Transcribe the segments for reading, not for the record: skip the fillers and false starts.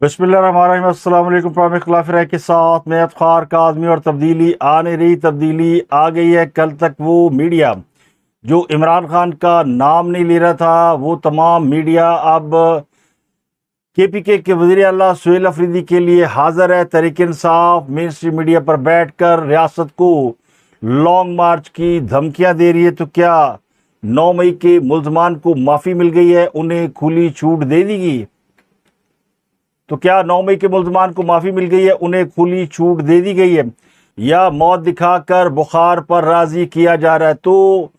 बिस्मिल्लाहिर्रहमानिर्रहीम। अस्सलाम वालेकुम। प्रोग्राम इख्तिलाफ राय के साथ मैं अफ्तार काज़मी। और तब्दीली आने रही, तब्दीली आ गई है। कल तक वो मीडिया जो इमरान खान का नाम नहीं ले रहा था, वो तमाम मीडिया अब KPK के वज़ीर आला सुहेल अफरीदी के लिए हाजिर है। Tehreek Insaf main stream media पर बैठकर रियासत को लॉन्ग मार्च की धमकियां दे रही है। तो क्या 9 मई के मुल्ज़मान को माफ़ी मिल गई है, उन्हें खुली छूट दे दी गई? तो क्या 9 मई के मुल्ज़मान को माफ़ी मिल गई है, उन्हें खुली छूट दे दी गई है, या मौत दिखाकर बुखार पर राज़ी किया जा रहा है? तो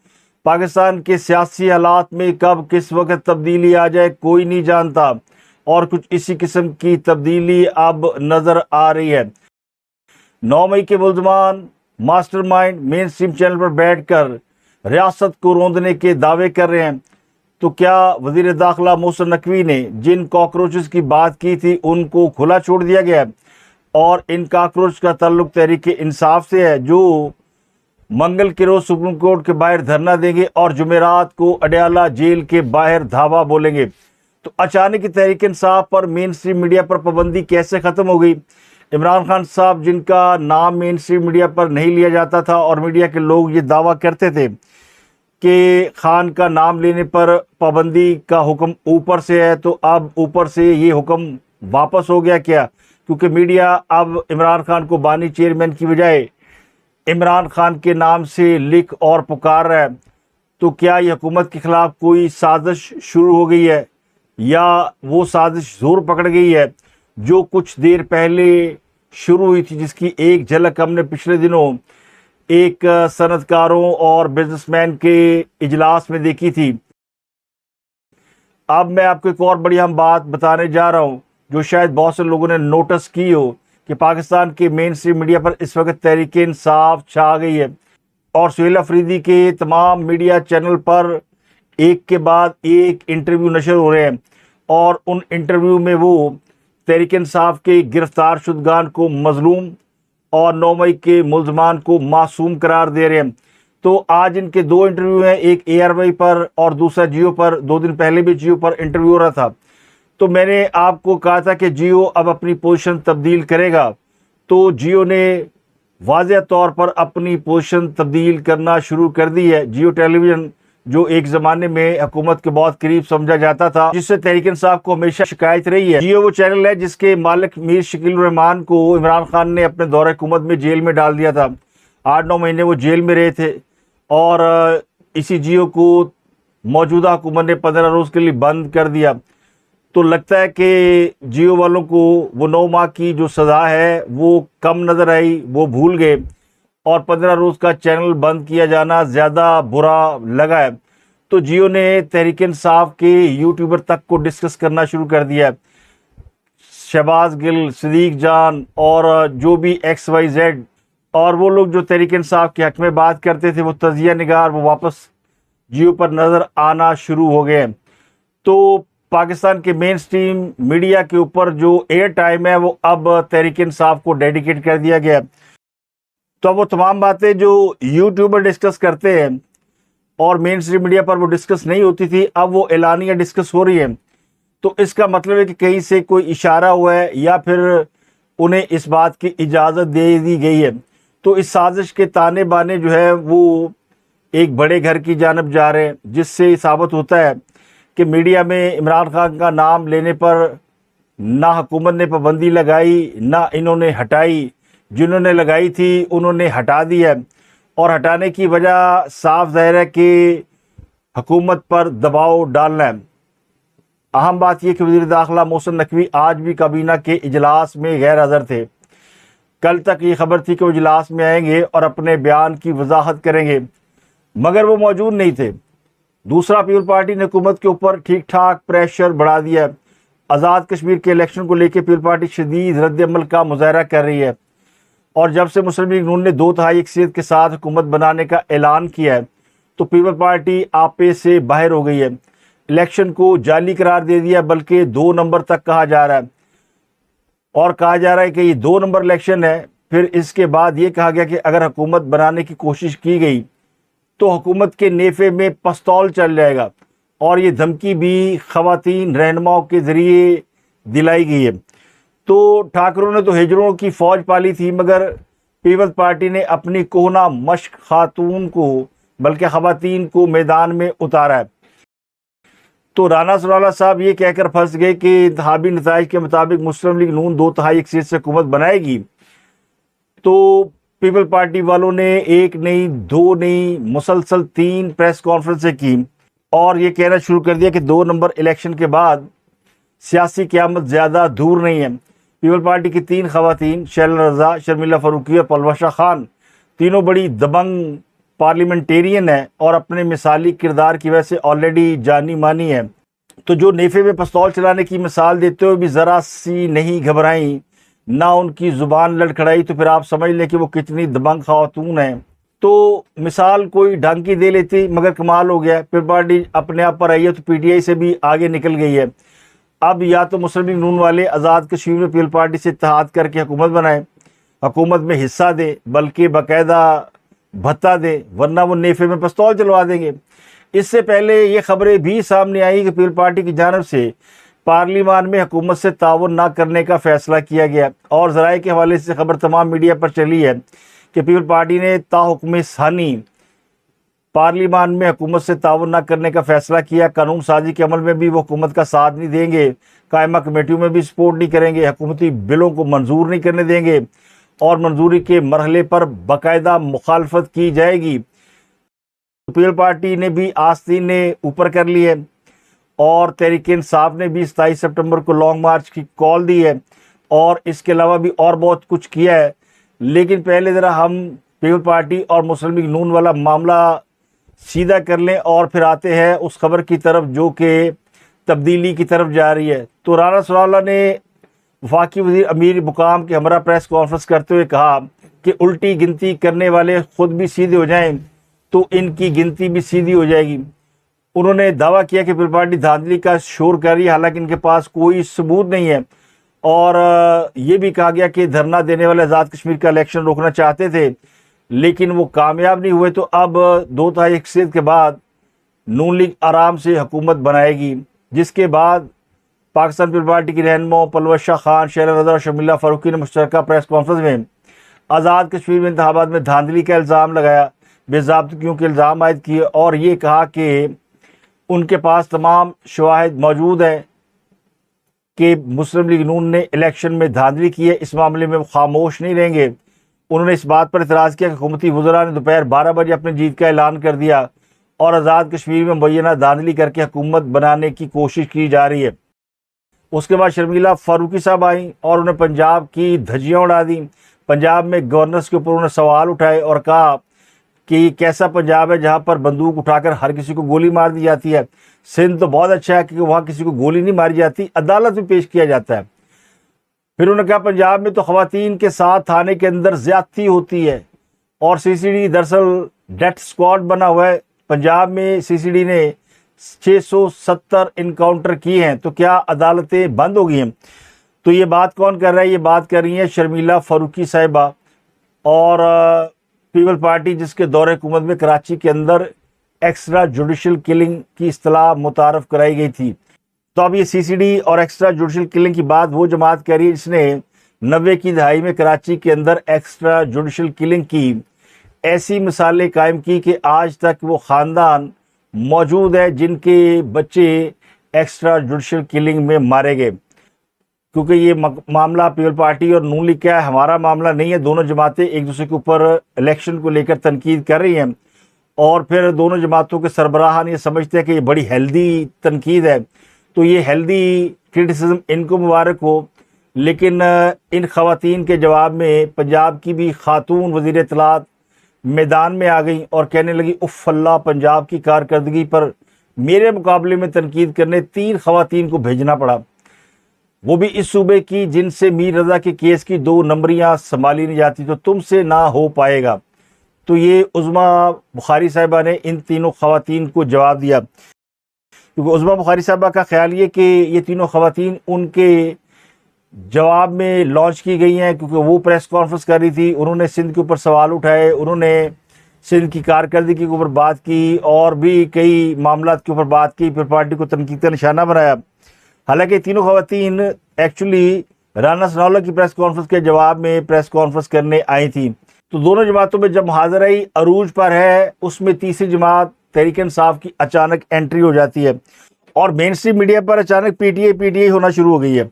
पाकिस्तान के सियासी हालात में कब किस वक्त तब्दीली आ जाए कोई नहीं जानता, और कुछ इसी किस्म की तब्दीली अब नज़र आ रही है। 9 मई के मुल्ज़मान मास्टरमाइंड मेन स्ट्रीम चैनल पर बैठकर रियासत को रौंदने के दावे कर रहे हैं। तो क्या वज़ीर दाखिला मोहसिन नकवी ने जिन कॉकरोचेस की बात की थी उनको खुला छोड़ दिया गया है, और इन कॉकरोच का ताल्लुक तहरीक इंसाफ से है, जो मंगल के रोज सुप्रीम कोर्ट के बाहर धरना देंगे और जुमेरात को अडयाला जेल के बाहर धावा बोलेंगे? तो अचानक तहरीक इंसाफ पर मेन स्ट्रीम मीडिया पर पाबंदी कैसे ख़त्म हो गई? इमरान खान साहब, जिनका नाम मेन स्ट्रीम मीडिया पर नहीं लिया जाता था और मीडिया के लोग ये दावा करते थे कि खान का नाम लेने पर पाबंदी का हुक्म ऊपर से है, तो अब ऊपर से ये हुक्म वापस हो गया क्या? क्योंकि मीडिया अब इमरान खान को बानी चेयरमैन की बजाय इमरान खान के नाम से लिख और पुकार रहा है। तो क्या ये हुकूमत के खिलाफ कोई साजिश शुरू हो गई है, या वो साजिश जोर पकड़ गई है जो कुछ देर पहले शुरू हुई थी, जिसकी एक झलक हमने पिछले दिनों एक सनतकारों और बिजनेसमैन के इजलास में देखी थी? अब मैं आपको एक और बड़ी अहम बात बताने जा रहा हूं, जो शायद बहुत से लोगों ने नोटिस की हो, कि पाकिस्तान के मेन स्ट्रीम मीडिया पर इस वक्त तहरीक इंसाफ छा गई है, और सुहेल अफरीदी के तमाम मीडिया चैनल पर एक के बाद एक इंटरव्यू नशर हो रहे हैं, और उन इंटरव्यू में वो तहरीक इंसाफ के गिरफ्तार शुदगान को मजलूम और 9 मई के मुल्ज़मान को मासूम करार दे रहे हैं। तो आज इनके दो इंटरव्यू हैं, एक ARY पर और दूसरा जियो पर। 2 दिन पहले भी जियो पर इंटरव्यू हो रहा था। तो मैंने आपको कहा था कि जियो अब अपनी पोजीशन तब्दील करेगा, तो जियो ने वाज़ेह तौर पर अपनी पोजीशन तब्दील करना शुरू कर दी है। जियो टेलीविज़न, जो एक ज़माने में हुकूमत के बहुत करीब समझा जाता था, जिससे तहरीक इंसाफ को हमेशा शिकायत रही है, जियो वो चैनल है जिसके मालिक मीर शकील रहमान को इमरान खान ने अपने दौरे हुकूमत में जेल में डाल दिया था। 8-9 महीने वो जेल में रहे थे, और इसी जियो को मौजूदा हुकूमत ने 15 रोज़ के लिए बंद कर दिया। तो लगता है कि जियो वालों को वो 9 माह की जो सज़ा है वो कम नज़र आई, वो भूल गए, और 15 रोज़ का चैनल बंद किया जाना ज़्यादा बुरा लगा है। तो जियो ने तहरीक इंसाफ के यूट्यूबर तक को डिस्कस करना शुरू कर दिया है। शहबाज गिल, सदीक जान और जो भी XYZ, और वो लोग जो तहरीक इंसाफ के हक में बात करते थे, वो तजिया निगार, वो वापस जियो पर नज़र आना शुरू हो गए। तो पाकिस्तान के मेन स्ट्रीम मीडिया के ऊपर जो एयर टाइम है वो अब तहरीक इंसाफ को डेडिकेट कर दिया गया। तो वो तमाम बातें जो यूट्यूबर डिस्कस करते हैं और मेन स्ट्रीम मीडिया पर वो डिस्कस नहीं होती थी, अब वो एलानिया डिस्कस हो रही है। तो इसका मतलब है कि कहीं से कोई इशारा हुआ है, या फिर उन्हें इस बात की इजाज़त दे दी गई है। तो इस साजिश के ताने बाने जो है वो एक बड़े घर की जानब जा रहे हैं, जिससे साबित होता है कि मीडिया में इमरान खान का नाम लेने पर ना हुकूमत ने पाबंदी लगाई, ना इन्होंने हटाई। जिन्होंने लगाई थी उन्होंने हटा दी है, और हटाने की वजह साफ ज़ाहिर है कि हुकूमत पर दबाव डालना है। अहम बात यह कि वज़ीर दाखिला मोहसिन नकवी आज भी काबीना के इजलास में गैर हाज़िर थे। कल तक ये खबर थी कि वो इजलास में आएंगे और अपने बयान की वजाहत करेंगे, मगर वो मौजूद नहीं थे। दूसरा, पीपल पार्टी ने हुकूमत के ऊपर ठीक ठाक प्रेशर बढ़ा दिया है। आज़ाद कश्मीर के इलेक्शन को लेकर पीपल पार्टी शदीद रद्द-ए-अमल का मुजाहरा कर रही है, और जब से मुस्लिम लीग नून ने 2/3 अक्सरियत के साथ हुकूमत बनाने का ऐलान किया है, तो पीपल पार्टी आपे से बाहर हो गई है। इलेक्शन को जाली करार दे दिया, बल्कि 2 नंबर तक कहा जा रहा है, और कहा जा रहा है कि ये 2 नंबर इलेक्शन है। फिर इसके बाद ये कहा गया कि अगर हुकूमत बनाने की कोशिश की गई तो हुकूमत के नेफे में पस्तौल चल जाएगा, और ये धमकी भी ख़वातीन रहनुमाओं के ज़रिए दिलाई गई है। तो ठाकरों ने तो हिजड़ों की फौज पाली थी, मगर पीपल्स पार्टी ने अपनी कोहना मश्क खातून को, बल्कि खवातीन को मैदान में उतारा है। तो राना सनाउल्लाह साहब ये कहकर फंस गए कि इंतखाबी नताइज के मुताबिक मुस्लिम लीग नून 2/3 एक सीट से हुकूमत बनाएगी। तो पीपल पार्टी वालों ने एक नहीं, दो नहीं, मुसलसल 3 प्रेस कॉन्फ्रेंसें की और ये कहना शुरू कर दिया कि 2 नंबर इलेक्शन के बाद सियासी क़यामत ज़्यादा दूर नहीं है। पीपल पार्टी की 3 खवातीन, शैला रज़ा, शर्मिला फ़ारूकी और पलवशा खान, तीनों बड़ी दबंग पार्लियामेंटेरियन है और अपने मिसाली किरदार की वजह से ऑलरेडी जानी मानी है। तो जो नेफे में पिस्तौल चलाने की मिसाल देते हुए भी ज़रा सी नहीं घबराई, ना उनकी ज़ुबान लड़खड़ाई, तो फिर आप समझ लें कि वो कितनी दबंग खातून है। तो मिसाल कोई ढंग की दे लेती, मगर कमाल हो गया, फिर पार्टी अपने आप पर आई है तो पीटीआई से भी आगे निकल गई है। अब या तो मुस्लिम लीग नून वाले आज़ाद कश्मीर में पीपल पार्टी से इत्तेहाद करके हुकूमत बनाएं, हुकूमत में हिस्सा दें, बल्कि बाकायदा भत्ता दें, वरना वो नेफे में पिस्तौल चलवा देंगे। इससे पहले ये खबरें भी सामने आई कि पीपल पार्टी की जानिब से पार्लियामान में हुकूमत से ताउन ना करने का फैसला किया गया और ज़राए के हवाले से खबर तमाम मीडिया पर चली है कि पीपल पार्टी ने ताहुक्म सानी पार्लियामान में हुकूमत से ताउन ना करने का फैसला किया। कानून साजी के अमल में भी वो हुकूमत का साथ नहीं देंगे, कायमा कमेटियों में भी सपोर्ट नहीं करेंगे, हुकूमती बिलों को मंजूर नहीं करने देंगे और मंजूरी के मरहले पर बाकायदा मुखालफत की जाएगी। पीपल पार्टी ने भी आस्तीन ने ऊपर कर ली है और तहरीक इंसाफ ने भी 27 सितंबर को लॉन्ग मार्च की कॉल दी है और इसके अलावा भी और बहुत कुछ किया है। लेकिन पहले ज़रा हम पीपल पार्टी और मुस्लिम लीग नून वाला मामला सीधा कर लें और फिर आते हैं उस खबर की तरफ जो कि तब्दीली की तरफ जा रही है। तो राना सनाउल्लाह ने वफाकी वज़ीर अमीर मुकाम के हमरा प्रेस कॉन्फ्रेंस करते हुए कहा कि उल्टी गिनती करने वाले खुद भी सीधे हो जाएं तो इनकी गिनती भी सीधी हो जाएगी। उन्होंने दावा किया कि पीपल पार्टी धांधली का शोर कर रही है, हालांकि इनके पास कोई सबूत नहीं है। और ये भी कहा गया कि धरना देने वाले आज़ाद कश्मीर का इलेक्शन रोकना चाहते थे, लेकिन वो कामयाब नहीं हुए। तो अब 2/3 एक सीट के बाद नून लीग आराम से हुकूमत बनाएगी, जिसके बाद पाकिस्तान पीपल पार्टी की रहनुमा पलवशा खान, शैला रज़ा और शर्मिला फ़ारूकी ने मुश्तरका प्रेस कॉन्फ्रेंस में आज़ाद कश्मीर में इंतखाबात में धांधली का इल्ज़ाम लगाया, बेज़ाब्तगियों के इल्ज़ाम आयद किए और ये कहा कि उनके पास तमाम शवाहिद मौजूद है कि मुस्लिम लीग नून ने इलेक्शन में धांधली की है। इस मामले में वो खामोश नहीं रहेंगे। उन्होंने इस बात पर इतराज़ किया कि हुकूमती वज़रा ने दोपहर 12 बजे अपनी जीत का ऐलान कर दिया और आज़ाद कश्मीर में मुबैना धांधली करके हुकूमत बनाने की कोशिश की जा रही है। उसके बाद शर्मिला फ़ारूकी साहब आई और उन्हें पंजाब की धज्जियाँ उड़ा दी। पंजाब में गवर्नर्स के ऊपर उन्होंने सवाल उठाए और कहा कि कैसा पंजाब है जहाँ पर बंदूक उठाकर हर किसी को गोली मार दी जाती है। सिंध तो बहुत अच्छा है क्योंकि वहाँ किसी को गोली नहीं मारी जाती, अदालत में पेश किया जाता है। फिर उन्होंने कहा पंजाब में तो खवातीन के साथ थाने के अंदर ज्यादती होती है और सीसीडी दरअसल डेथ स्क्वाड बना हुआ है। पंजाब में सीसीडी ने 670 इनकाउंटर किए हैं, तो क्या अदालतें बंद हो गई हैं? तो ये बात कौन कर रहा है? ये बात कर रही है शर्मिला फ़ारूकी साहिबा और पीपल पार्टी, जिसके दौरे हुकूमत में कराची के अंदर एक्स्ट्रा जुडिशल किलिंग की इस्तिलाह मुतारफ़ कराई गई थी। तो अब ये सीसीडी और एक्स्ट्रा जुडिशल किलिंग की बात वो जमात कह रही है जिसने 90 की दहाई में कराची के अंदर एक्स्ट्रा जुडिशल किलिंग की ऐसी मिसालें कायम की कि आज तक वो ख़ानदान मौजूद है जिनके बच्चे एक्स्ट्रा जुडिशल किलिंग में मारे गए। क्योंकि ये मामला पीपल पार्टी और नून लीग का है, हमारा मामला नहीं है। दोनों जमातें एक दूसरे के ऊपर इलेक्शन को लेकर तनकीद कर रही हैं और फिर दोनों जमातों के सरबराहान ये समझते हैं कि ये बड़ी हेल्दी तनकीद है। तो ये हेल्दी क्रिटिसिज्म इनको मुबारक हो। लेकिन इन खवातीन के जवाब में पंजाब की भी खातून वज़ीर इत्तलात मैदान में आ गई और कहने लगी उफ़ अल्लाह, पंजाब की कारकर्दगी पर मेरे मुकाबले में तनकीद करने 3 खवातीन को भेजना पड़ा, वो भी इस सूबे की जिनसे मीर रज़ा के केस की 2 नंबरियाँ संभाली नहीं जाती, तो तुमसे ना हो पाएगा। तो ये उज़्मा बुखारी साहिबा ने इन तीनों खवातीन को जवाब दिया, क्योंकि उज़्मा बुखारी साहिबा का ख्याल ये कि ये तीनों खवातीन उनके जवाब में लॉन्च की गई हैं, क्योंकि वो प्रेस कॉन्फ्रेंस कर रही थी। उन्होंने सिंध के ऊपर सवाल उठाए, उन्होंने सिंध की कारकर्दगी के ऊपर बात की और भी कई मामला के ऊपर बात की, फिर पार्टी को तनकीद का निशाना बनाया। हालांकि तीनों खवातीन एक्चुअली राना सनाउल्लाह की प्रेस कॉन्फ्रेंस के जवाब में प्रेस कॉन्फ्रेंस करने आई थी। तो दोनों जमातों में जब मुहाज़राई अरूज पर है, उसमें तीसरी जमात तहरीक-ए-इंसाफ की अचानक एंट्री हो जाती है और मेन स्ट्रीम मीडिया पर अचानक पीटीआई होना शुरू हो गई है।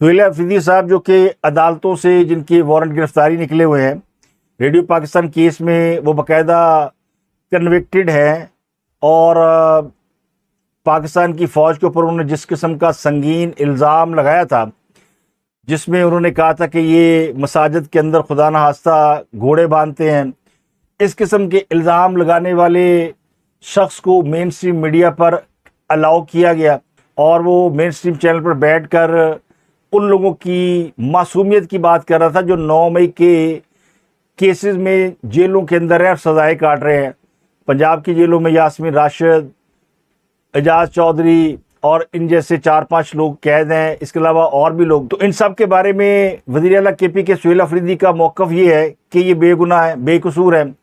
सुहेला अफरीदी साहब जो कि अदालतों से जिनके वारंट गिरफ्तारी निकले हुए हैं, रेडियो पाकिस्तान केस में वो बाकायदा कन्विक्टेड हैं और पाकिस्तान की फ़ौज के ऊपर उन्होंने जिस किस्म का संगीन इल्ज़ाम लगाया था, जिसमें उन्होंने कहा था कि ये मसाजिद के अंदर खुदा न खास्ता घोड़े बांधते हैं, इस किस्म के इल्ज़ाम लगाने वाले शख्स को मेन स्ट्रीम मीडिया पर अलाउ किया गया और वो मेन स्ट्रीम चैनल पर बैठकर उन लोगों की मासूमियत की बात कर रहा था जो 9 मई के केसेस में जेलों के अंदर है और सजाएं काट रहे हैं। पंजाब की जेलों में यास्मीन राशिद, एजाज चौधरी और इन जैसे 4-5 लोग कैद हैं, इसके अलावा और भी लोग। तो इन सब के बारे में वज़ीर आला केपी के सुहेल अफरीदी का मौक़िफ़ ये है कि ये बेगुनाह है, बेकसूर है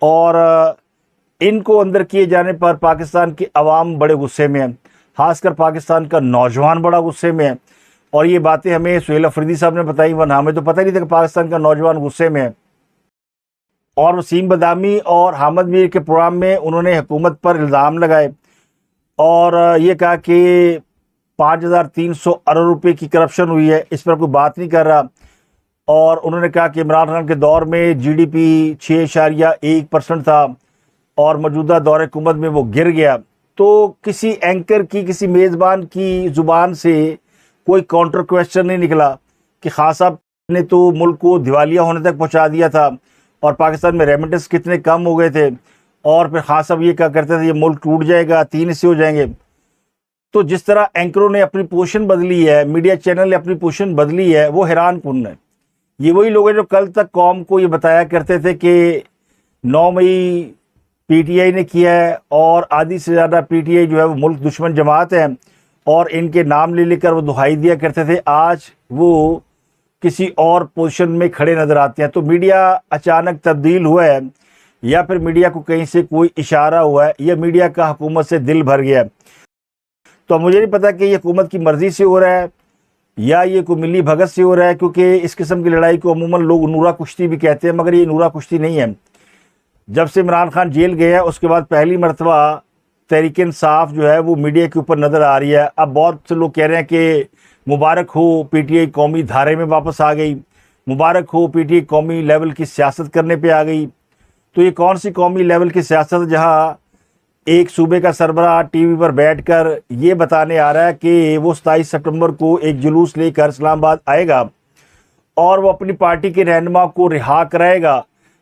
और इनको अंदर किए जाने पर पाकिस्तान की अवाम बड़े गुस्से में है, खासकर पाकिस्तान का नौजवान बड़ा गुस्से में है। और ये बातें हमें सुहेल अफरीदी साहब ने बताई, वरना हमें तो पता ही नहीं था कि पाकिस्तान का नौजवान गुस्से में है। और वसीम बदामी और हामिद मीर के प्रोग्राम में उन्होंने हुकूमत पर इल्ज़ाम लगाए और ये कहा कि 5,300 अरब रुपए की करप्शन हुई है, इस पर कोई बात नहीं कर रहा। और उन्होंने कहा कि इमरान खान के दौर में जीडीपी 6.1% था और मौजूदा दौर हुकूमत में वो गिर गया। तो किसी एंकर की, किसी मेज़बान की ज़ुबान से कोई काउंटर क्वेश्चन नहीं निकला कि खान साहब ने तो मुल्क को दिवालिया होने तक पहुंचा दिया था और पाकिस्तान में रेमिटेंस कितने कम हो गए थे और फिर खान साहब ये क्या करते थे, ये मुल्क टूट जाएगा, 3 हिस्से हो जाएंगे। तो जिस तरह एंकरों ने अपनी पोजीशन बदली है, मीडिया चैनल ने अपनी पोजीशन बदली है, वो हैरान कुन है। ये वही लोग हैं जो कल तक कौम को ये बताया करते थे कि 9 मई पीटीआई ने किया है और आधी से ज़्यादा पीटीआई जो है वो मुल्क दुश्मन जमात है और इनके नाम ले लेकर वो दुहाई दिया करते थे। आज वो किसी और पोजीशन में खड़े नज़र आते हैं। तो मीडिया अचानक तब्दील हुआ है या फिर मीडिया को कहीं से कोई इशारा हुआ है या मीडिया का हुकूमत से दिल भर गया है। तो मुझे नहीं पता कि ये हुकूमत की मर्ज़ी से हो रहा है या ये कोई मिली भगत से हो रहा है, क्योंकि इस किस्म की लड़ाई को अमूमन लोग नूरा कुश्ती भी कहते हैं, मगर ये नूरा कुश्ती नहीं है। जब से इमरान खान जेल गया उसके बाद पहली मरतबा तहरीक-ए-इंसाफ जो है वो मीडिया के ऊपर नज़र आ रही है। अब बहुत से लोग कह रहे हैं कि मुबारक हो पीटीआई कौमी धारे में वापस आ गई, मुबारक हो पीटीआई कौमी लेवल की सियासत करने पे आ गई। तो ये कौन सी कौमी लेवल की सियासत जहाँ एक सूबे का सरबराह टीवी पर बैठकर ये बताने आ रहा है कि वो 27 सितंबर को एक जुलूस लेकर इस्लामाबाद आएगा और वो अपनी पार्टी के रहनुमा को रिहा कराएगा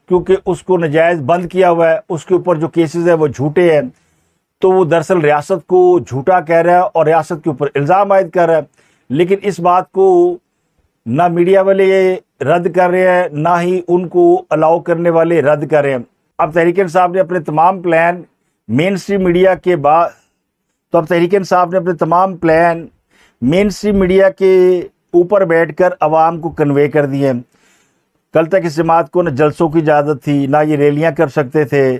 क्योंकि उसको नजायज़ बंद किया हुआ है, उसके ऊपर जो केसेस है वो झूठे हैं। तो वो दरअसल रियासत को झूठा कह रहा है और रियासत के ऊपर इल्ज़ाम आयद कर रहा है। लेकिन इस बात को ना मीडिया वाले रद्द कर रहे हैं, ना ही उनको अलाउ करने वाले रद्द कर रहे हैं। अब तहरीक-ए-इंसाफ ने अपने तमाम प्लान मेन स्ट्रीम मीडिया के बाद अब तहरीक-ए-इंसाफ ने अपने तमाम प्लान मेन स्ट्रीम मीडिया के ऊपर बैठकर आवाम को कन्वे कर दिए हैं। कल तक इस जमात को न जलसों की इजाज़त थी, ना ये रैलियाँ कर सकते थे,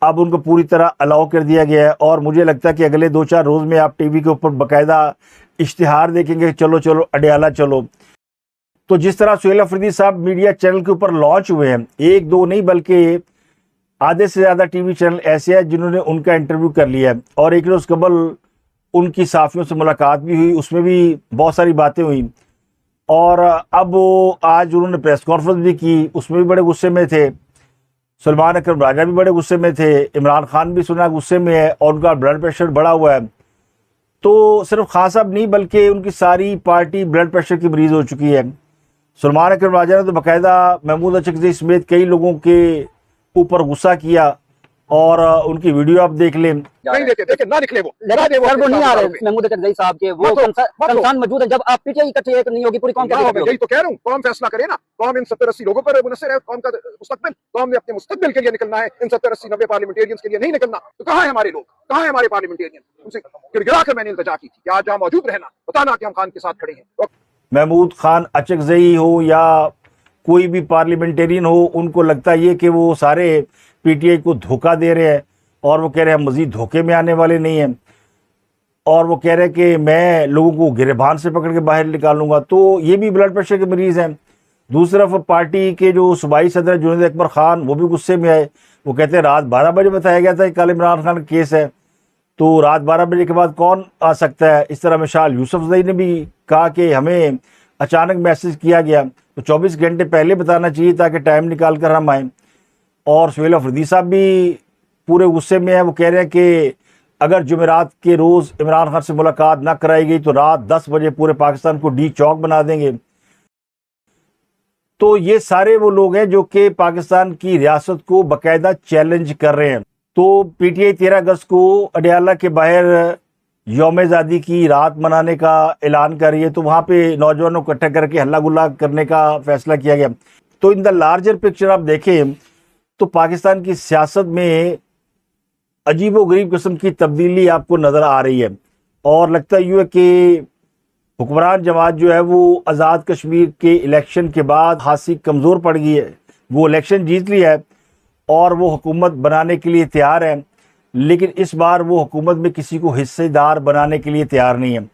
अब उनको पूरी तरह अलाउ कर दिया गया है। और मुझे लगता है कि अगले 2-4 रोज़ में आप टीवी के ऊपर बाकायदा इश्तिहार देखेंगे, चलो चलो अडयाला चलो। तो जिस तरह सुहेल अफरीदी साहब मीडिया चैनल के ऊपर लॉन्च हुए हैं, 1-2 नहीं बल्कि आधे से ज़्यादा टीवी चैनल ऐसे हैं जिन्होंने उनका इंटरव्यू कर लिया है और एक रोज़ कबल उनकी साफियों से मुलाकात भी हुई, उसमें भी बहुत सारी बातें हुई। और अब वो आज उन्होंने प्रेस कॉन्फ्रेंस भी की, उसमें भी बड़े गुस्से में थे। सलमान अकरम राजा भी बड़े गुस्से में थे, इमरान खान भी सुना गुस्से में है और उनका ब्लड प्रेशर बढ़ा हुआ है। तो सिर्फ खान साहब नहीं बल्कि उनकी सारी पार्टी ब्लड प्रेशर की मरीज़ हो चुकी है। सलमान अकरम राजा ने तो बाकायदा महमूद अचकज़ई समेत कई लोगों के ऊपर गुस्सा किया और उनकी वीडियो आप देख लें। नहीं देखे ना निकले वो लगा दे वो नहीं आ रहे महमूद अचकज़ई साहब के वो कंसान मौजूद है। जब आप पीटीआई इकट्ठे एक नहीं होगी पूरी कौम यही तो कह रहा हूँ, कौम फैसला करे ना। कौम इन 70-80 लोगों पर मुनसर है, कौम का मुस्तकबिल, कौम ने अपने मुस्तकबिल के लिए निकलना है, इन 70-80-90 पार्लियामेंटेरियंस के लिए नहीं निकलना। तो कहाँ है हमारे लोग, कहाँ है हमारे पार्लियामेंटेरियन? उनसे गिड़गिड़ा कर मैंने इल्तिजा की थी कि आज जहाँ मौजूद रहना, बताना कि हम खान के साथ खड़े हैं। महमूद खान अचकज़ई हो या कोई भी पार्लियामेंटेरियन हो, उनको लगता है ये कि वो सारे पीटीआई को धोखा दे रहे हैं और वो कह रहे हैं मज़ीद धोखे में आने वाले नहीं हैं। और वो कह रहे हैं कि मैं लोगों को गिरबान से पकड़ के बाहर निकालूंगा। तो ये भी ब्लड प्रेशर के मरीज़ हैं। दूसरी तरफ पार्टी के जो सूबाई सदर जुनैद अकबर खान वो भी गुस्से में आए। वो कहते हैं रात 12 बजे बताया गया था कि कल इमरान खान का केस है, तो रात 12 बजे के बाद कौन आ सकता है। इस तरह मिसाल यूसुफजई ने भी कहा कि हमें अचानक मैसेज किया गया, तो 24 घंटे पहले बताना चाहिए ताकि टाइम निकाल कर हम आएँ। और सुहेल अफरीदी साहब भी पूरे गुस्से में है। वो कह रहे हैं कि अगर जुमेरात के रोज़ इमरान खान से मुलाकात ना कराई गई तो रात 10 बजे पूरे पाकिस्तान को डी चौक बना देंगे। तो ये सारे वो लोग हैं जो कि पाकिस्तान की रियासत को बाकायदा चैलेंज कर रहे हैं। तो पीटीआई 13 अगस्त को अडियाला के बाहर यौम आज़ादी की रात मनाने का ऐलान कर रही है, तो वहाँ पे नौजवानों को इकट्ठा करके हल्ला गुल्ला करने का फैसला किया गया। तो इन द लार्जर पिक्चर आप देखें तो पाकिस्तान की सियासत में अजीबोगरीब किस्म की तब्दीली आपको नज़र आ रही है। और लगता यूँ है कि हुक्मरान जमात जो है वो आज़ाद कश्मीर के इलेक्शन के बाद खासी कमज़ोर पड़ गई है। वो इलेक्शन जीत लिया है और वो हुकूमत बनाने के लिए तैयार है, लेकिन इस बार वो हुकूमत में किसी को हिस्सेदार बनाने के लिए तैयार नहीं है।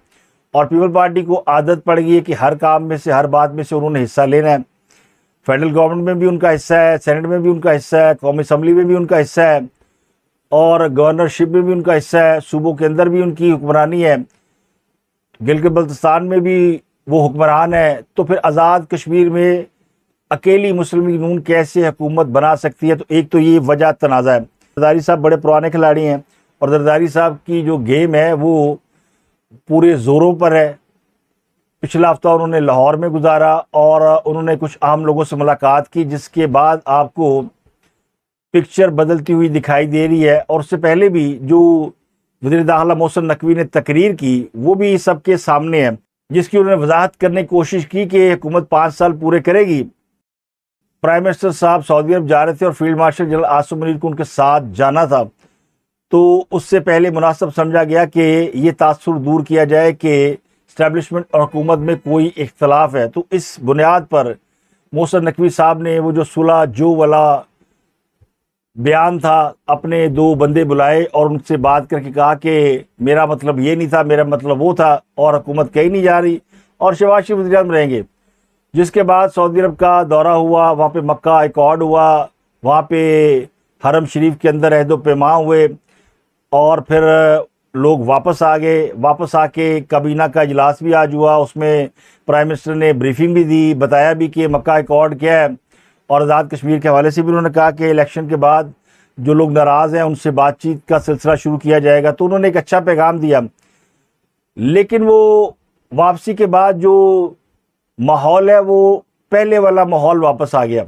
और पीपल पार्टी को आदत पड़ गई है कि हर काम में से, हर बात में से उन्होंने हिस्सा लेना है। फेडरल गवर्नमेंट में भी उनका हिस्सा है, सेनेट में भी उनका हिस्सा है, कौमी असम्बली में भी उनका हिस्सा है और गवर्नरशिप में भी उनका हिस्सा है। सूबों के अंदर भी उनकी हुक्मरानी है, गिलगित बल्तिस्तान में भी वो हुक्मरान है। तो फिर आज़ाद कश्मीर में अकेली मुस्लिम लीग नून कैसे हुकूमत बना सकती है? तो एक तो ये वजह तनाज़ा है। जरदारी साहब बड़े पुराने खिलाड़ी हैं और जरदारी साहब की जो गेम है वो पूरे ज़ोरों पर है। पिछला हफ्ता उन्होंने लाहौर में गुजारा और उन्होंने कुछ आम लोगों से मुलाकात की, जिसके बाद आपको पिक्चर बदलती हुई दिखाई दे रही है। और उससे पहले भी जो वज़ीर दाखिला मोहसिन नकवी ने तकरीर की वो भी सबके सामने है, जिसकी उन्होंने वजाहत करने की कोशिश की कि हुकूमत 5 साल पूरे करेगी। प्राइम मिनिस्टर साहब सऊदी अरब जा रहे थे और field marshal general Asim Munir को उनके साथ जाना था, तो उससे पहले मुनासिब समझा गया कि ये तासुर दूर किया जाए कि इस्टेब्लिशमेंट और हुकूमत में कोई इख्तलाफ है। तो इस बुनियाद पर मोहसिन नकवी साहब ने वो जो सुलह जो वाला बयान था, अपने 2 बंदे बुलाए और उनसे बात करके कहा कि मेरा मतलब ये नहीं था, मेरा मतलब वो था, और हुकूमत कहीं नहीं जा रही और शहबाज शरीफ वज़ीर-ए-आज़म रहेंगे। जिसके बाद सऊदी अरब का दौरा हुआ, वहाँ पे मक्का अकॉर्ड हुआ, वहाँ पे हरम शरीफ के अंदर अहद व पैमा हुए और फिर लोग वापस आ गए। वापस आके काबीना का इजलास भी आज हुआ, उसमें प्राइम मिनिस्टर ने ब्रीफिंग भी दी, बताया भी कि मक्का अकॉर्ड क्या है और आज़ाद कश्मीर के हवाले से भी उन्होंने कहा कि इलेक्शन के बाद जो लोग नाराज़ हैं उनसे बातचीत का सिलसिला शुरू किया जाएगा। तो उन्होंने एक अच्छा पैगाम दिया, लेकिन वो वापसी के बाद जो माहौल है वो पहले वाला माहौल वापस आ गया,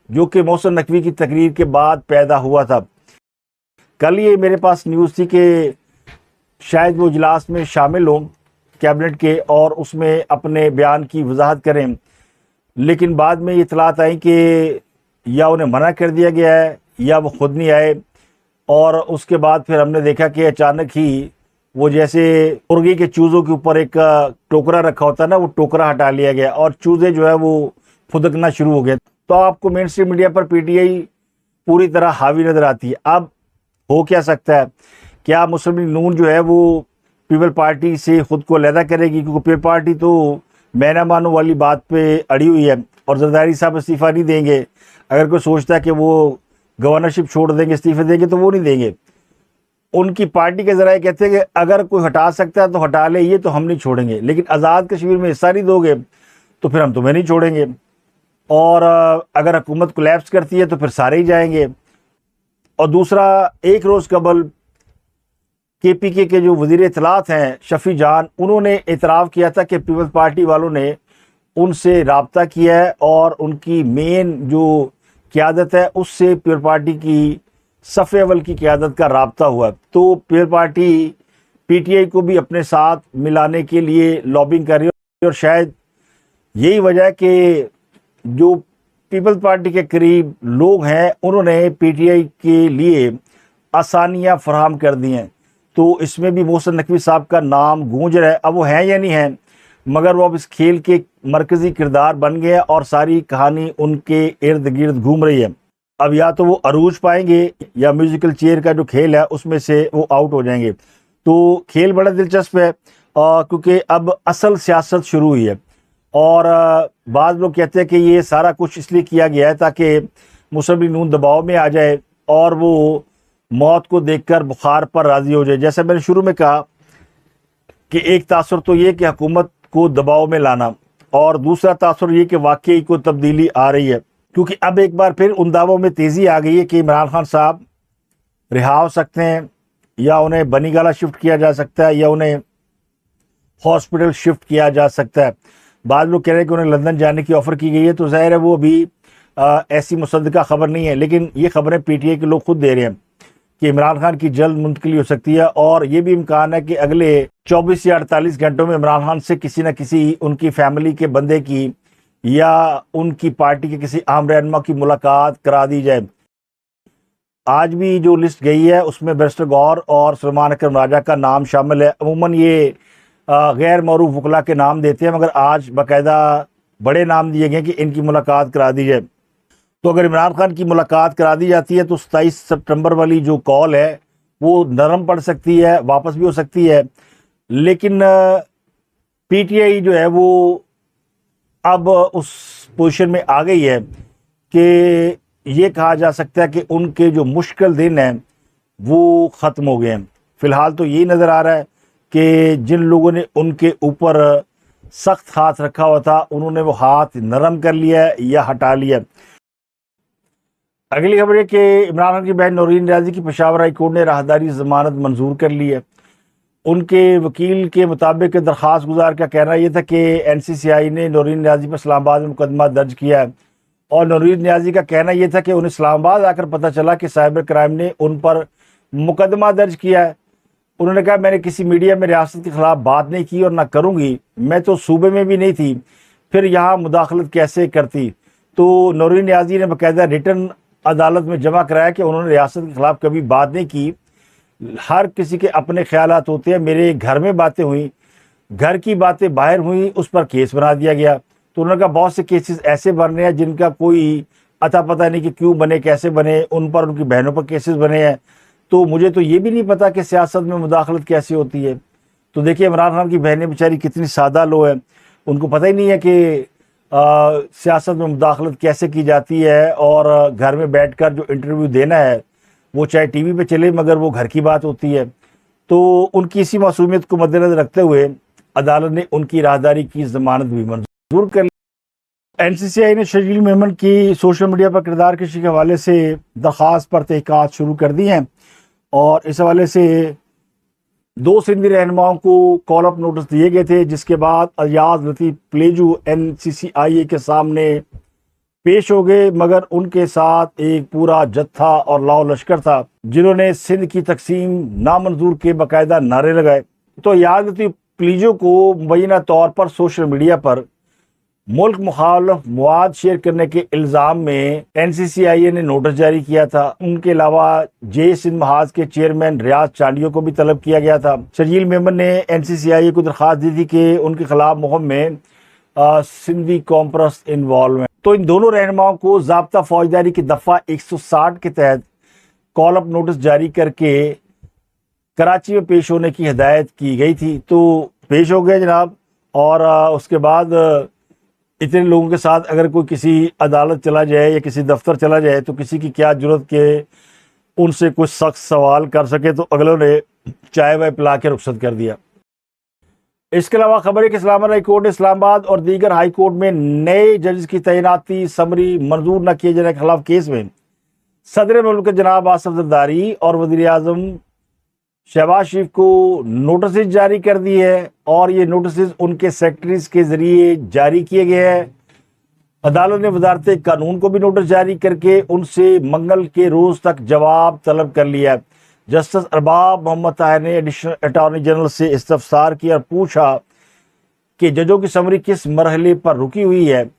जो कि मोहसिन नकवी की तकरीर के बाद पैदा हुआ था। कल ये मेरे पास न्यूज़ थी कि शायद वो इजलास में शामिल हों कैबिनेट के और उसमें अपने बयान की वजाहत करें, लेकिन बाद में ये इतलात आई कि या उन्हें मना कर दिया गया है या वो खुद नहीं आए। और उसके बाद फिर हमने देखा कि अचानक ही वो जैसे मुर्गी के चूज़ों के ऊपर एक टोकरा रखा होता है ना, वो टोकरा हटा लिया गया और चूज़े जो है वो फुदकना शुरू हो गए। तो आपको मेन स्ट्रीम मीडिया पर पीटीआई पूरी तरह हावी नज़र आती है। अब हो क्या सकता है? क्या मुस्लिम लीग नून जो है वो पीपल पार्टी से ख़ुद को अलहदा करेगी? क्योंकि पीपल पार्टी तो मैं ना मानूं वाली बात पे अड़ी हुई है और जरदारी साहब इस्तीफ़ा नहीं देंगे। अगर कोई सोचता है कि वो गवर्नरशिप छोड़ देंगे, इस्तीफ़े देंगे, तो वो नहीं देंगे। उनकी पार्टी के ज़रा कहते हैं कि अगर कोई हटा सकता है तो हटा ले, ये तो हम नहीं छोड़ेंगे, लेकिन आज़ाद कश्मीर में हिस्सा नहीं दोगे तो फिर हम तुम्हें नहीं छोड़ेंगे। और अगर हुकूमत कोलैप्स करती है तो फिर सारे ही जाएंगे। और दूसरा, एक रोज़ कबल केपीके के जो वज़ीर इत्तलात हैं शफ़ी जान, उन्होंने एतराफ़ किया था कि पीपल्स पार्टी वालों ने उनसे रब्ता किया है और उनकी मेन जो क़यादत है उससे पीपल पार्टी की सफ़े अवल की क़यादत का रब्ता हुआ। तो पीपल पार्टी पीटीआई को भी अपने साथ मिलाने के लिए लॉबिंग कर रही है और शायद यही वजह है कि जो पीपल्स पार्टी के करीब लोग हैं उन्होंने पीटीआई के लिए आसानियाँ फराहम कर दी हैं। तो इसमें भी मोहसिन नकवी साहब का नाम गूंज रहा है। अब वो हैं या नहीं हैं, मगर वो अब इस खेल के मरकज़ी किरदार बन गए हैं और सारी कहानी उनके इर्द गिर्द घूम रही है। अब या तो वो अरूज पाएंगे या म्यूज़िकल चेयर का जो खेल है उसमें से वो आउट हो जाएंगे। तो खेल बड़ा दिलचस्प है क्योंकि अब असल सियासत शुरू हुई है। और बाद लोग कहते हैं कि ये सारा कुछ इसलिए किया गया है ताकि मुस्लिम लीग नून दबाव में आ जाए और वो मौत को देखकर बुखार पर राज़ी हो जाए। जैसे मैंने शुरू में कहा कि एक तासुर तो ये कि हुकूमत को दबाव में लाना, और दूसरा तासुर ये कि वाकई को तब्दीली आ रही है, क्योंकि अब एक बार फिर उन दावों में तेज़ी आ गई है कि इमरान खान साहब रिहा हो सकते हैं, या उन्हें बनीगाला शिफ्ट किया जा सकता है, या उन्हें हॉस्पिटल शिफ्ट किया जा सकता है। बाद लोग कह रहे हैं कि उन्हें लंदन जाने की ऑफ़र की गई है, तो ज़ाहिर है वो अभी ऐसी मुसद्दका खबर नहीं है, लेकिन ये खबरें पीटीआई के लोग खुद दे रहे हैं कि इमरान खान की जल्द मुंतकली हो सकती है। और ये भी इम्कान है कि अगले 24 या 48 घंटों में इमरान खान से किसी न किसी उनकी फैमिली के बंदे की या उनकी पार्टी के किसी आम रहनुमा की मुलाकात करा दी जाए। आज भी जो लिस्ट गई है उसमें बैरिस्टर गौर और सलमान अकरम राजा का नाम शामिल है। अमूमन ये गैर मरूफ वकला के नाम देते हैं, मगर आज बाकायदा बड़े नाम दिए गए कि इनकी मुलाकात करा दी जाए। तो अगर इमरान खान की मुलाकात करा दी जाती है तो 27 सितंबर वाली जो कॉल है वो नरम पड़ सकती है, वापस भी हो सकती है। लेकिन पीटीआई जो है वो अब उस पोजीशन में आ गई है कि ये कहा जा सकता है कि उनके जो मुश्किल दिन हैं वो ख़त्म हो गए हैं। फ़िलहाल तो यही नज़र आ रहा है कि जिन लोगों ने उनके ऊपर सख्त हाथ रखा हुआ था उन्होंने वो हाथ नरम कर लिया है या हटा लिया। अगली खबर है कि इमरान खान की बहन नौरीन नियाज़ी की पेशावर हाई कोर्ट ने राहदारी ज़मानत मंजूर कर ली है। उनके वकील के मुताबिक दरख्वास्त गुजार का कहना यह था कि एनसीसीआई ने नौरीन नियाज़ी पर इस्लामाबाद में मुकदमा दर्ज किया है, और नौरीन नियाज़ी का कहना यह था कि उन्हें इस्लामाबाद आकर पता चला कि साइबर क्राइम ने उन पर मुकदमा दर्ज किया है। उन्होंने कहा, मैंने किसी मीडिया में रियासत के ख़िलाफ़ बात नहीं की और ना करूँगी, मैं तो सूबे में भी नहीं थी, फिर यहाँ मुदाखलत कैसे करती। तो नौरीन नियाज़ी ने बाकायदा रिटर्न अदालत में जमा कराया कि उन्होंने रियासत के ख़िलाफ़ कभी बात नहीं की, हर किसी के अपने ख्यालात होते हैं, मेरे घर में बातें हुई, घर की बातें बाहर हुई, उस पर केस बना दिया गया। तो उन्होंने कहा बहुत से केसेस ऐसे बन रहे हैं जिनका कोई अता पता नहीं कि क्यों बने, कैसे बने, उन पर उनकी बहनों पर केसेस बने हैं। तो मुझे तो ये भी नहीं पता कि सियासत में मुदाखलत कैसे होती है। तो देखिए इमरान खान की बहनें बेचारी कितनी सादा लो है, उनको पता ही नहीं है कि सियासत में मुदाखलत कैसे की जाती है, और घर में बैठकर जो इंटरव्यू देना है वो चाहे टीवी पे चले मगर वो घर की बात होती है। तो उनकी इसी मासूमियत को मद्देनजर रखते हुए अदालत ने उनकी राहदारी की ज़मानत भी मंजूर कर ली। एनसीसीआई ने शजील मेमन की सोशल मीडिया पर किरदार कशी के हवाले से दरख्वास्त पर तहक़ीक़ात शुरू कर दी हैं, और इस हवाले से 2 सिंधी रहनुमाओं को कॉल अप नोटिस दिए गए थे, जिसके बाद अयाज लतीफ़ प्लेजू एनसीसीआई के सामने पेश हो गए, मगर उनके साथ एक पूरा जत्था और लाओ लश्कर था जिन्होंने सिंध की तकसीम नामंजूर के बाकायदा नारे लगाए। तो अयाज लतीफ़ प्लेजू को मुबैना तौर पर सोशल मीडिया पर मुल्क मुखालिफ मवाद शेयर करने के इल्ज़ाम में एनसीसीआई ने नोटिस जारी किया था। उनके अलावा जे सिंध महाज के चेयरमैन रियाज चांडियों को भी तलब किया गया था। शजील मेमन ने एनसीसीआई को दरख्वास्त दी थी कि उनके खिलाफ मुहिम में सिंधी कॉम्प्रेस इन्वॉल्व है। तो इन दोनों रहनुमाओं को ज़ाब्ता फौजदारी की दफ़ा 160 के तहत कॉल अप नोटिस जारी करके कराची में पेश होने की हिदायत की गई थी। तो पेश हो गए जनाब, और उसके बाद इतने लोगों के साथ अगर कोई किसी अदालत चला जाए या किसी दफ्तर चला जाए तो किसी की क्या जरूरत के उनसे कुछ सख्त सवाल कर सके, तो अगलों ने चाय वाय पिला के रुखसत कर दिया। इसके अलावा खबर है कि इस्लामाबाद हाई कोर्ट ने इस्लामाबाद और दीगर हाई कोर्ट में नए जज की तैनाती समरी मंजूर न किए जाने के खिलाफ केस में सदर मुल्क जनाब आसिफ जरदारी और वज़ीर आज़म शहबाज शरीफ को नोटिस जारी कर दी है, और ये नोटिस उनके सेक्रेटरीज के जरिए जारी किए गए हैं। अदालत ने वजारत कानून को भी नोटिस जारी करके उनसे मंगल के रोज तक जवाब तलब कर लिया है। जस्टिस अरबाब मोहम्मद ताहिर ने एडिशनल अटॉर्नी जनरल से इस्तफसार किया और पूछा कि जजों की समरी किस मरहले पर रुकी हुई है।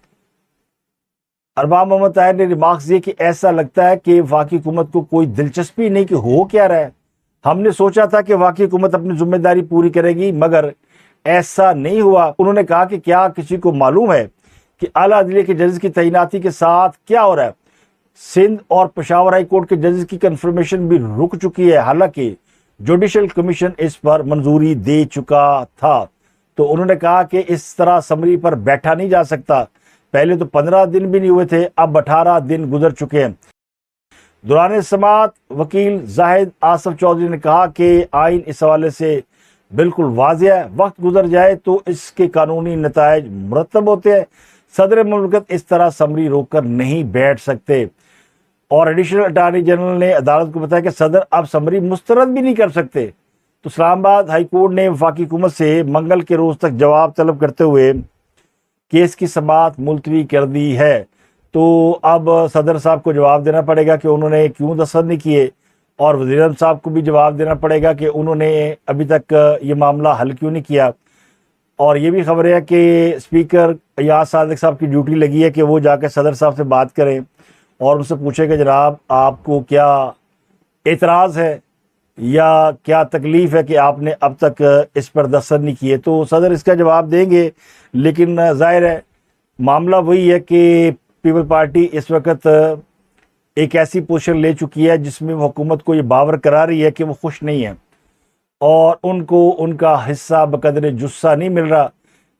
अरबाब मोहम्मद ताहिर ने रिमार्क्स दिए कि ऐसा लगता है कि वफाकी हुकूमत को कोई दिलचस्पी नहीं कि हो क्या रहा है। हमने सोचा था कि वफाकी हुकूमत अपनी जिम्मेदारी पूरी करेगी, मगर ऐसा नहीं हुआ। उन्होंने कहा कि क्या किसी को मालूम है कि आला अदलिया के जजेस की तैनाती के साथ क्या हो रहा है। सिंध और पेशावर हाई कोर्ट के जजेस की कंफर्मेशन भी रुक चुकी है, हालांकि जुडिशल कमीशन इस पर मंजूरी दे चुका था। तो उन्होंने कहा कि इस तरह समरी पर बैठा नहीं जा सकता। पहले तो 15 दिन भी नहीं हुए थे, अब 18 दिन गुजर चुके हैं। दौरान समाअत वकील जाहिद आसफ चौधरी ने कहा कि आइन इस हवाले से बिल्कुल वाज़ेह है, वक्त गुजर जाए तो इसके कानूनी नतायज मुरतब होते हैं। सदर मुमलिकत इस तरह समरी रोककर नहीं बैठ सकते। और एडिशनल अटार्नी जनरल ने अदालत को बताया कि सदर अब समरी मुस्तरद भी नहीं कर सकते। तो इस्लामाबाद हाई कोर्ट ने वफाकी हुकूमत से मंगल के रोज़ तक जवाब तलब करते हुए केस की समाअत मुलतवी कर दी है। तो अब सदर साहब को जवाब देना पड़ेगा कि उन्होंने क्यों दस्तखत नहीं किए, और वज़ीर आज़म साहब को भी जवाब देना पड़ेगा कि उन्होंने अभी तक ये मामला हल क्यों नहीं किया। और ये भी खबर है कि स्पीकर अयाज सादिक साहब की ड्यूटी लगी है कि वो जाकर सदर साहब से बात करें और उनसे पूछे कि जनाब आपको क्या एतराज़ है या क्या तकलीफ़ है कि आपने अब तक इस पर दस्तखत नहीं किए। तो सदर इसका जवाब देंगे, लेकिन ज़ाहिर है मामला वही है कि पीपल पार्टी इस वक्त एक ऐसी पोजीशन ले चुकी है जिसमें वो हुकूमत को ये बावर करा रही है कि वो खुश नहीं है और उनको उनका हिस्सा बकदर जुस्सा नहीं मिल रहा।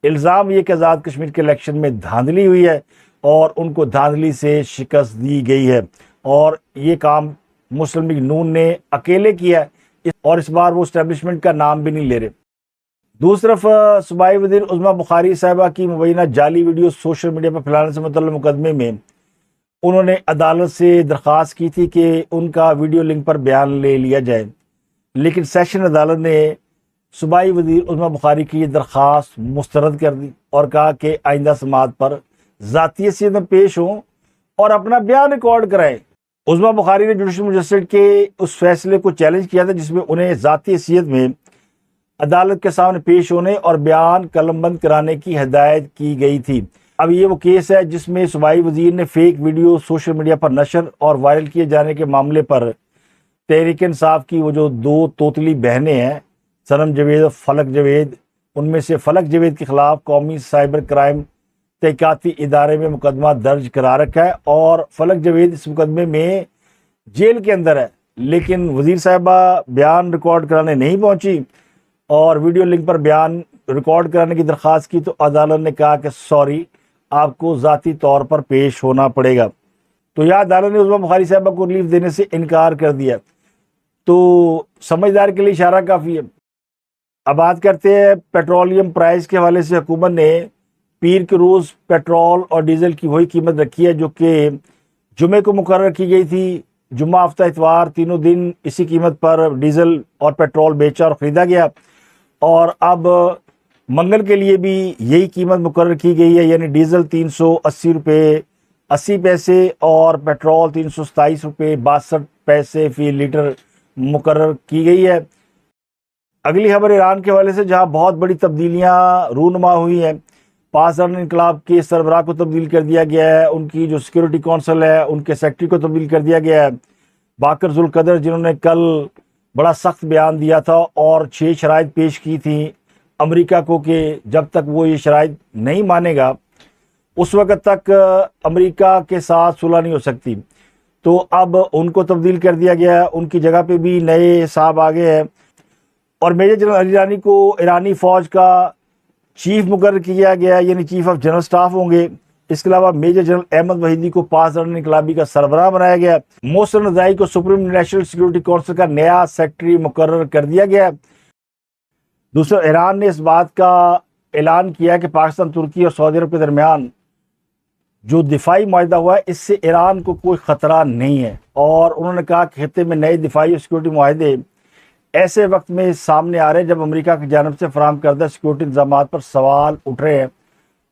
इल्ज़ाम ये कि आज़ाद कश्मीर के इलेक्शन में धांधली हुई है और उनको धांधली से शिकस्त दी गई है, और ये काम मुस्लिम लीग नून ने अकेले किया है और इस बार वो इस्टेब्लिशमेंट का नाम भी नहीं ले रहे। दूसरी तरफ सूबाई वज़ीर उज़्मा बुखारी साहिबा की मुबैना जाली वीडियो सोशल मीडिया पर फैलाने से मुतल्लिक़ मुकदमे में उन्होंने अदालत से दरख्वास्त की थी कि उनका वीडियो लिंक पर बयान ले लिया जाए, लेकिन सेशन अदालत ने सूबाई वज़ीर उज़्मा बुखारी की दरख्वास्त मुस्तरद कर दी और कहा कि आइंदा समाअत पर ज़ाती हैसियत में पेश हों और अपना बयान रिकॉर्ड कराएं। उज़्मा बुखारी ने जुडिशल मजिस्ट्रेट के उस फैसले को चैलेंज किया था जिसमें उन्हें ज़ाती हैसियत में अदालत के सामने पेश होने और बयान कलमबंद कराने की हिदायत की गई थी। अब ये वो केस है जिसमें सूबाई वज़ीर ने फेक वीडियो सोशल मीडिया पर नशर और वायरल किए जाने के मामले पर तहरीक इंसाफ की वो जो दो तोतली बहनें हैं, सनम जवेद और फलक जवेद, उनमें से फलक जवेद के खिलाफ कौमी साइबर क्राइम तहकीकाती इदारे में मुकदमा दर्ज करा रखा है और फलक जवेद इस मुकदमे में जेल के अंदर है। लेकिन वज़ीर साहिबा बयान रिकॉर्ड कराने नहीं पहुंची और वीडियो लिंक पर बयान रिकॉर्ड कराने की दरख्वास्त की, तो अदालत ने कहा कि सॉरी, आपको ज़ाती तौर पर पेश होना पड़ेगा। तो यह अदालत ने उज़्मा बुखारी साहिबा को रिलीफ देने से इनकार कर दिया। तो समझदार के लिए इशारा काफ़ी है। अब बात करते हैं पेट्रोलियम प्राइस के हवाले से। हुकूमत ने पीर के रोज़ पेट्रोल और डीजल की वही कीमत रखी है जो कि जुमे को मुकर्रर की गई थी। जुम्मा, हफ्ता, इतवार तीनों दिन इसी कीमत पर डीजल और पेट्रोल बेचा और ख़रीदा गया, और अब मंगल के लिए भी यही कीमत मुकर्रर की गई है, यानी डीजल 380 रुपये 80 पैसे और पेट्रोल 327 रुपये 62 पैसे फी लीटर मुकर्रर की गई है। अगली खबर ईरान के हवाले से, जहां बहुत बड़ी तब्दीलियां रूनुमा हुई हैं। पासदार इनकलाब के सरबराह को तब्दील कर दिया गया है, उनकी जो सिक्योरिटी कौंसिल है उनके सेक्रेटरी को तब्दील कर दिया गया है। बाकर जुल्कदर, जिन्होंने कल बड़ा सख्त बयान दिया था और 6 शराइत पेश की थी अमेरिका को कि जब तक वो ये शराइत नहीं मानेगा उस वक़्त तक अमेरिका के साथ सुलह नहीं हो सकती, तो अब उनको तब्दील कर दिया गया है। उनकी जगह पे भी नए साहब आ गए हैं और मेजर जनरल अली रानी को ईरानी फ़ौज का चीफ मुकर्रर किया गया है, यानी चीफ ऑफ जनरल स्टाफ होंगे। इसके अलावा मेजर जनरल अहमद वहीदी को पासदार इनकलाबी का सरबराह बनाया गया। मोहसिन रज़ाई को सुप्रीम नेशनल सिक्योरिटी काउंसिल का नया सेक्रेटरी मुकर्रर कर दिया गया। दूसरा, ईरान ने इस बात का ऐलान किया कि पाकिस्तान, तुर्की और सऊदी अरब के दरमियान जो दिफाई माहिदा हुआ है इससे ईरान को कोई ख़तरा नहीं है, और उन्होंने कहा कि खित्ते में नए दिफाई और सिक्योरिटी माहिदे ऐसे वक्त में सामने आ रहे हैं जब अमेरिका की जानब से फराहम करदा सिक्योरिटी इंतजाम पर सवाल उठ रहे हैं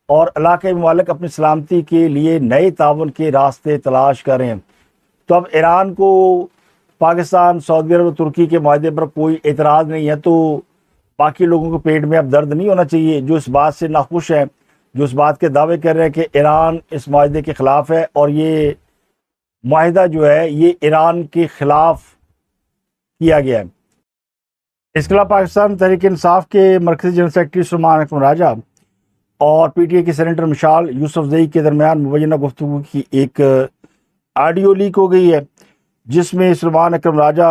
और इलाक़ाई ममालिक अपनी सलामती के लिए नए ताउन के रास्ते तलाश कर रहे हैं। तो अब ईरान को पाकिस्तान, सऊदी अरब और तुर्की के माहिदे पर कोई एतराज़ नहीं है, तो बाकी लोगों के पेट में अब दर्द नहीं होना चाहिए जो इस बात से नाखुश हैं, जो इस बात के दावे कर रहे हैं कि ईरान इस माहिदे के ख़िलाफ़ है और ये माहिदा जो है ये ईरान के ख़िलाफ़ किया गया है। इसके अलावा पाकिस्तान तहरीक इंसाफ के मरकज़ी जनरल सेक्रेटरी सुलेमान अकरम राजा और PTI के सेनेटर मिशाल यूसुफजई के दरमियान मुबैना गुफ्तगू की एक ऑडियो लीक हो गई है जिसमें सुलेमान अकरम राजा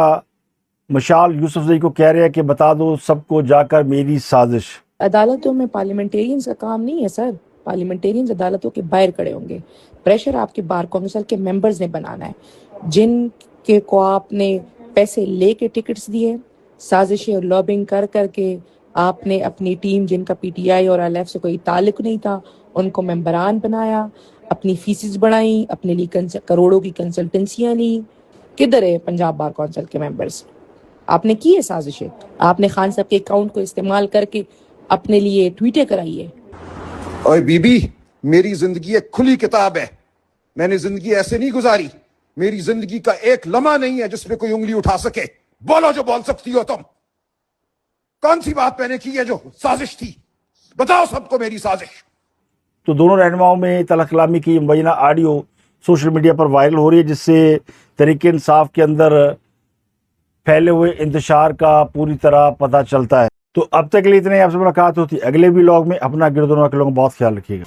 मशाल यूसुफजई को कह रहे हैं कि बता दो सबको जाकर मेरी साजिश। अदालतों में पार्लियामेंटेरियंस का काम नहीं है सर। पार्लियामेंटेरियंस अदालतों के बाहर खड़े होंगे। प्रेशर आपके बार काउंसिल के मेंबर्स ने बनाना है, जिनके को आपने पैसे लेके टिकट्स दिए, साजिशें और लॉबिंग कर करके आपने अपनी टीम, जिनका पीटीआई और एलएफ से कोई ताल्लुक नहीं था, उनको मेंबरान बनाया, अपनी फीसिस बढ़ाई, अपने लिए करोड़ों की कंसल्टेंसियां ली। किधर है पंजाब बार काउंसिल के मेंबर्स? आपने की है साजिशें। आपने खान साहब के अकाउंट को इस्तेमाल करके अपने लिए ट्वीटें कराई है। ओए बीबी, मेरी जिंदगी एक खुली किताब है। मैंने जिंदगी ऐसे नहीं गुजारी। मेरी जिंदगी का एक लम्हा नहीं है जिसमें कोई उंगली उठा सके। बोलो जो बोल सकती हो तुम। कौन सी बात मैंने की है जो साजिश थी? बताओ सबको मेरी साजिश। तो दोनों रहनुमाओं में तलब कलामी की मुबैना ऑडियो सोशल मीडिया पर वायरल हो रही है, जिससे तहरीक इंसाफ के अंदर फैले हुए इंतशार का पूरी तरह पता चलता है। तो अब तक के लिए इतने, आपसे मुलाकात होती है अगले व्लॉग में। अपना गिरदोनवा के लोगों का बहुत ख्याल रखिएगा।